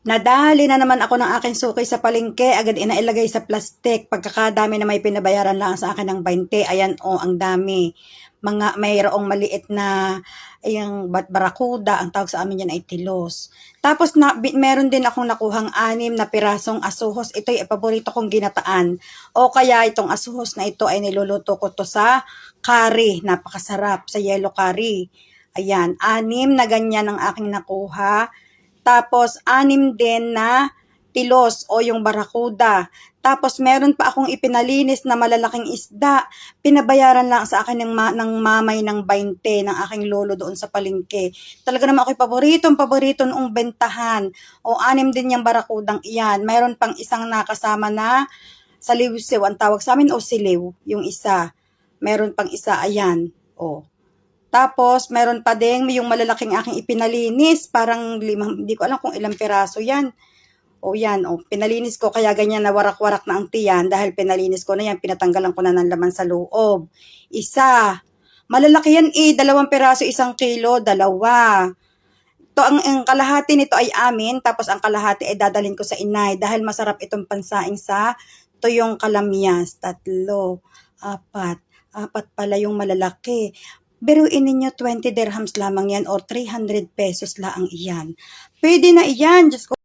Nadali na naman ako ng aking suki sa palengke, agad inailagay sa plastic. Pagkakadami na may pinabayaran lang sa akin ng 20. Ayan ang dami. Mayroong maliit na yung barakuda, ang tawag sa amin yan ay tilos. Tapos meron din akong nakuhang 6 na pirasong asuhos. Ito ay paborito kong ginataan. O kaya itong asuhos na ito ay niluluto ko to sa curry. Napakasarap sa yellow curry. Ayan, 6 na ganyan ang aking nakuha. Tapos, 6 din na tilos o yung barakuda. Tapos, meron pa akong ipinalinis na malalaking isda. Pinabayaran lang sa akin ng mamay ng 20 ng aking lolo doon sa palengke. Talaga naman ako'y paborito noong bentahan. O 6 din yung barakudang iyan. Meron pang isang nakasama na saliwsiw ang tawag sa amin o siliw. Yung isa. Meron pang isa, ayan. O. Tapos, meron pa din yung malalaking aking ipinalinis. Parang hindi ko alam kung ilang piraso yan. O yan, pinalinis ko kaya ganyan na warak-warak na ang tiyan dahil pinalinis ko na yan, pinatanggalan ko na ng laman sa loob. Isa. Malalaki yan 2 piraso, 1 kilo, 2. Ito, ang kalahati nito ay amin, tapos ang kalahati ay dadalhin ko sa inay dahil masarap itong pansaing sa tuyong kalamyas. 3, 4. 4 pala yung malalaki. Biruin ninyo 20 dirhams lamang yan or 300 pesos lang iyan. Pwede na iyan. Diyos ko.